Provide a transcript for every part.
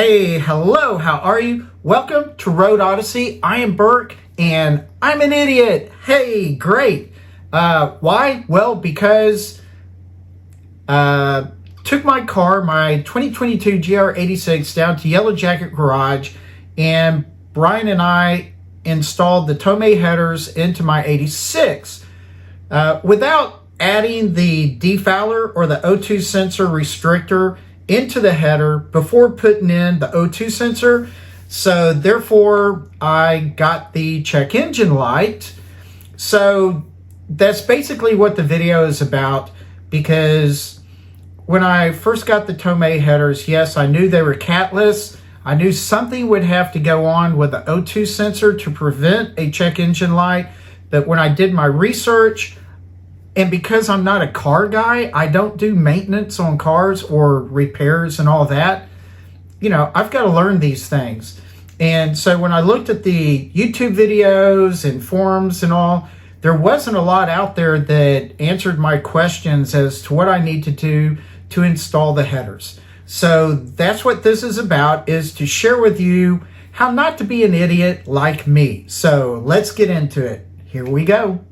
Hey, hello, how are you? Welcome to Road Odyssey. I am Burke, and I'm an idiot. Hey, great. Why? Well, because took my car, my 2022 GR86, down to Yellow Jacket Garage, and Brian and I installed the Tomei headers into my 86 without adding the Defouler or the O2 sensor restrictor into the header before putting in the O2 sensor. So therefore I got the check engine light. So that's basically what the video is about, because when I first got the Tomei headers, yes, I knew they were catless. I knew something would have to go on with the O2 sensor to prevent a check engine light. But when I did my research, and because I'm not a car guy, I don't do maintenance on cars or repairs and all that. You know, I've got to learn these things. And so when I looked at the YouTube videos and forums and all, there wasn't a lot out there that answered my questions as to what I need to do to install the headers. So that's what this is about, is to share with you how not to be an idiot like me. So let's get into it. Here we go.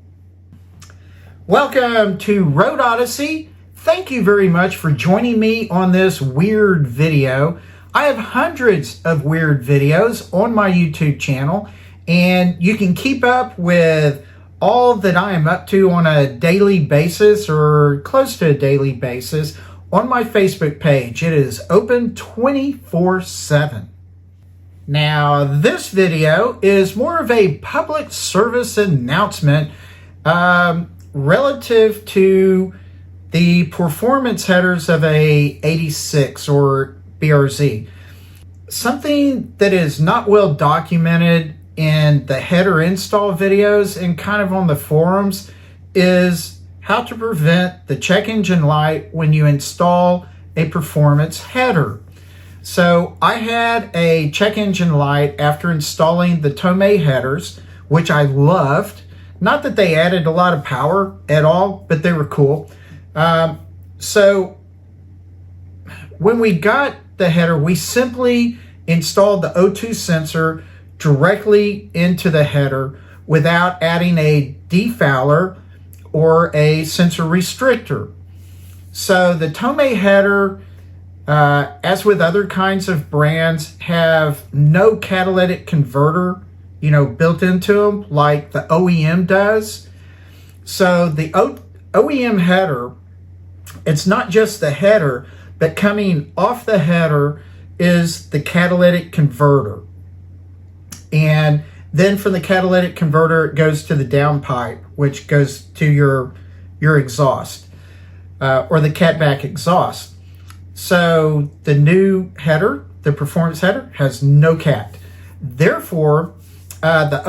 Welcome to Road Odyssey. Thank you very much for joining me on this weird video. I have hundreds of weird videos on my YouTube channel, and you can keep up with all that I am up to on a daily basis or close to a daily basis on my Facebook page. It is open 24/7. Now, this video is more of a public service announcement relative to the performance headers of a 86 or BRZ. Something that is not well documented in the header install videos and kind of on the forums is how to prevent the check engine light when you install a performance header. So I had a check engine light after installing the Tomei headers, which I loved. Not that they added a lot of power at all, but they were cool. So when we got the header, we simply installed the O2 sensor directly into the header without adding a defouler or a sensor restrictor. So the Tomei header, as with other kinds of brands, have no catalytic converter built into them like the OEM does. So the OEM header, it's not just the header, but coming off the header is the catalytic converter. And then from the catalytic converter, it goes to the downpipe, which goes to your exhaust, or the catback exhaust. So the new header, the performance header, has no cat. Therefore, the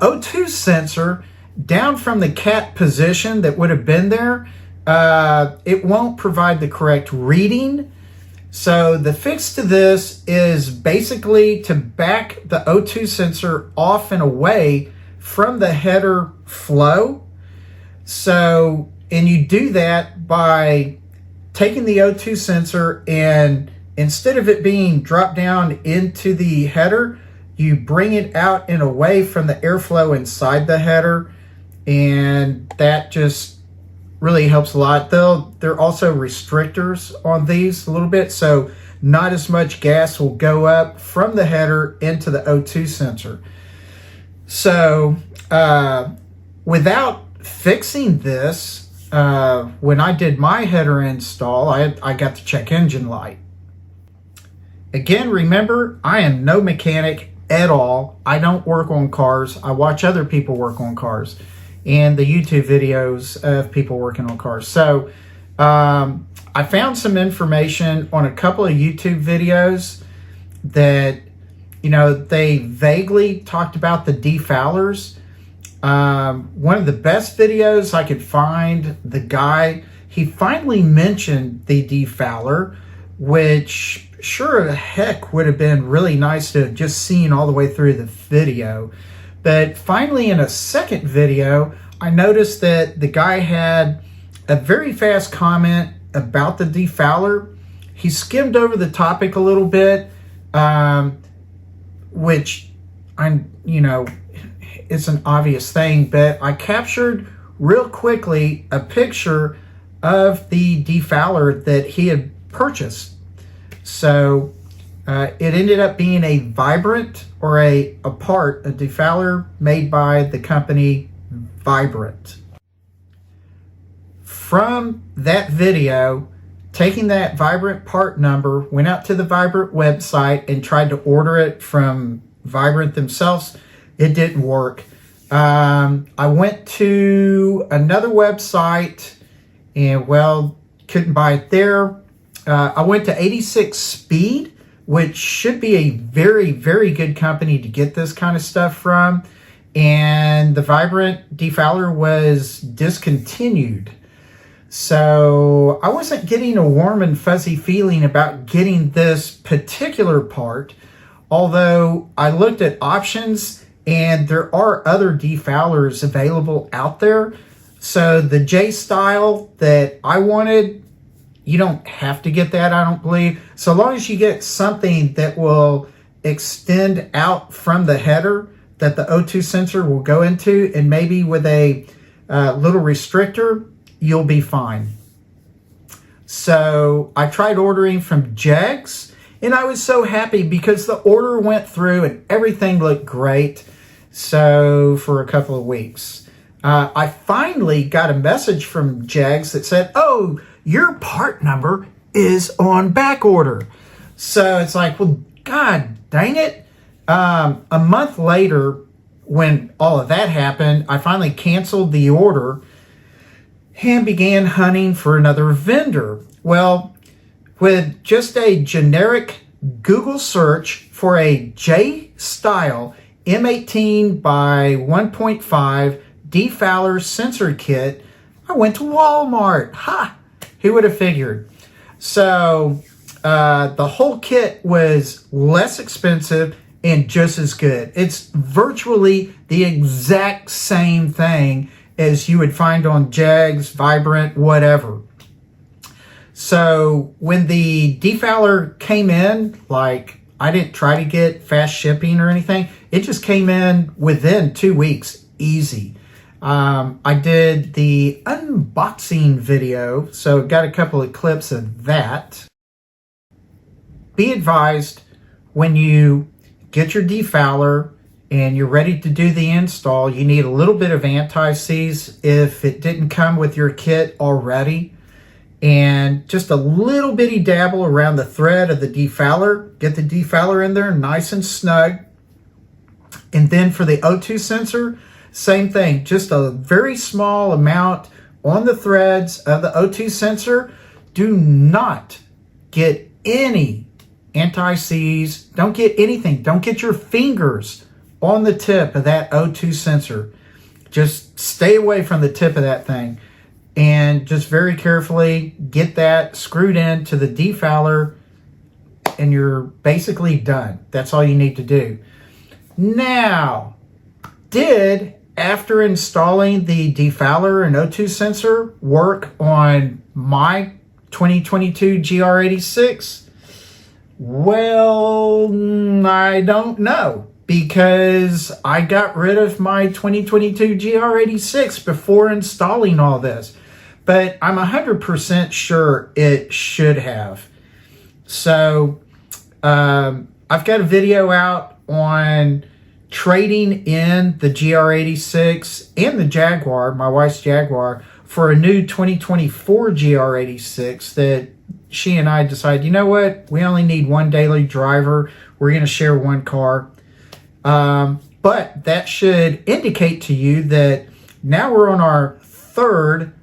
O2 sensor down from the cat position that would have been there, it won't provide the correct reading. So the fix to this is basically to back the O2 sensor off and away from the header flow. So, and you do that by taking the O2 sensor, and instead of it being dropped down into the header, you bring it out and away from the airflow inside the header, and that just really helps a lot. There are also restrictors on these a little bit, so not as much gas will go up from the header into the O2 sensor. So without fixing this, when I did my header install, I got the check engine light. Again, remember, I am no mechanic at all. I don't work on cars. I watch other people work on cars and the YouTube videos of people working on cars. So I found some information on a couple of YouTube videos that, they vaguely talked about the defoulers. One of the best videos I could find, the guy, he finally mentioned the defouler, which sure the heck would have been really nice to have just seen all the way through the video. But finally, in a second video, I noticed that the guy had a very fast comment about the defouler. he skimmed over the topic a little bit, which it's an obvious thing, but I captured real quickly a picture of the defouler that he had purchased. So it ended up being a Vibrant, or a defouler made by the company Vibrant. From that video, taking that Vibrant part number, went out to the Vibrant website and tried to order it from Vibrant themselves. It didn't work. I went to another website and, well, couldn't buy it there. I went to 86 Speed, which should be a very, very good company to get this kind of stuff from. And the Vibrant defouler was discontinued. So I wasn't getting a warm and fuzzy feeling about getting this particular part, although I looked at options and there are other defoulers available out there. So the J style that I wanted, you don't have to get that, I don't believe. So long as you get something that will extend out from the header that the O2 sensor will go into, and maybe with a little restrictor, you'll be fine. So I tried ordering from Jegs, and I was so happy because the order went through and everything looked great. So for a couple of weeks, I finally got a message from Jegs that said, "Oh, your part number is on back order." So it's like, well, God dang it. A month later, when all of that happened, I finally canceled the order and began hunting for another vendor. Well, with just a generic Google search for a J-style M18 by 1.5 defouler sensor kit, I went to Walmart. Ha! Who would have figured? So the whole kit was less expensive and just as good. It's virtually the exact same thing as you would find on Jegs, Vibrant, whatever. So when the defouler came in, like, I didn't try to get fast shipping or anything. It just came in within 2 weeks, easy. I did the unboxing video, so got a couple of clips of that. Be advised, when you get your defouler and you're ready to do the install, you need a little bit of anti-seize if it didn't come with your kit already. And just a little bitty dabble around the thread of the defouler. Get the defouler in there nice and snug. And then for the O2 sensor, same thing. Just a very small amount on the threads of the O2 sensor. Do not get any anti-seize. Don't get anything. Don't get your fingers on the tip of that O2 sensor. Just stay away from the tip of that thing. And just very carefully get that screwed into the defouler, and you're basically done. That's all you need to do. Now, after installing the defouler and O2 sensor, work on my 2022 GR86? Well, I don't know, because I got rid of my 2022 GR86 before installing all this. But I'm 100% sure it should have. So I've got a video out on trading in the GR86 and the Jaguar, my wife's Jaguar, for a new 2024 GR86 that she and I decided, you know what, we only need one daily driver. We're going to share one car. But that should indicate to you that now we're on our third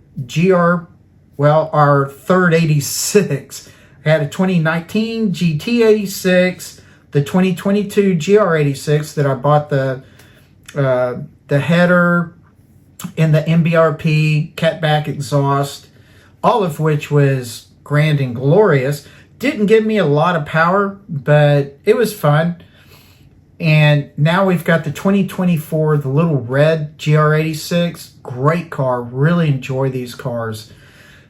our third 86. I had a 2019 GT86, the 2022 GR86 that I bought the header and the MBRP catback exhaust, all of which was grand and glorious. Didn't give me a lot of power, but it was fun. And now we've got the 2024, the little red GR86. Great car. Really enjoy these cars.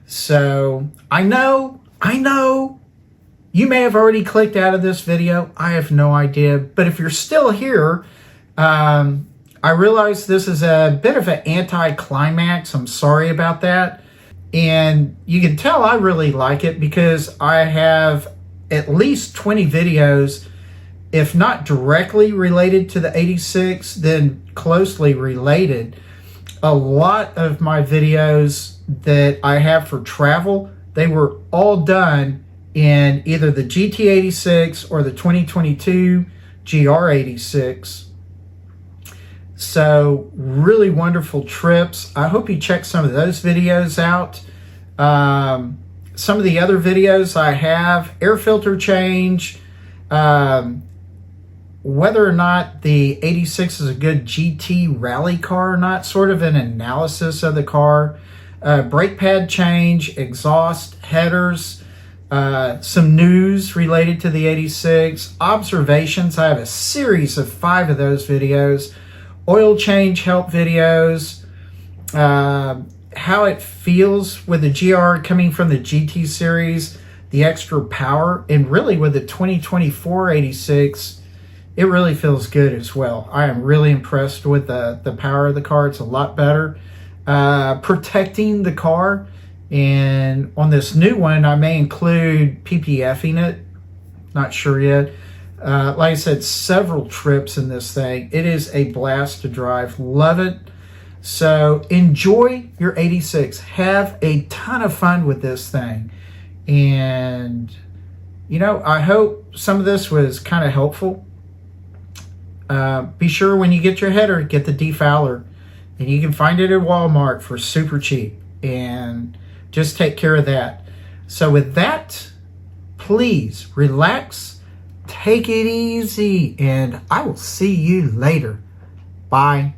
So I know You may have already clicked out of this video. I have no idea. But if you're still here, I realize this is a bit of an anti-climax. I'm sorry about that. And you can tell I really like it because I have at least 20 videos, if not directly related to the 86, then closely related. A lot of my videos that I have for travel, they were all done in either the GT86 or the 2022 GR86. So really wonderful trips. I hope you check some of those videos out. Some of the other videos I have, air filter change, whether or not the 86 is a good GT rally car or not, sort of an analysis of the car, brake pad change, exhaust, headers, some news related to the 86, observations. I have a series of 5 of those videos, oil change help videos, how it feels with the GR coming from the GT series, the extra power, and really with the 2024 86, it really feels good as well. I am really impressed with the power of the car. It's a lot better. Protecting the car, and on this new one, I may include PPFing it. Not sure yet. Like I said, several trips in this thing. It is a blast to drive. Love it. So enjoy your 86. Have a ton of fun with this thing. And, you know, I hope some of this was kind of helpful. Be sure when you get your header, get the Defouler. And you can find it at Walmart for super cheap. And just take care of that. So with that, please relax, take it easy, and I will see you later. Bye.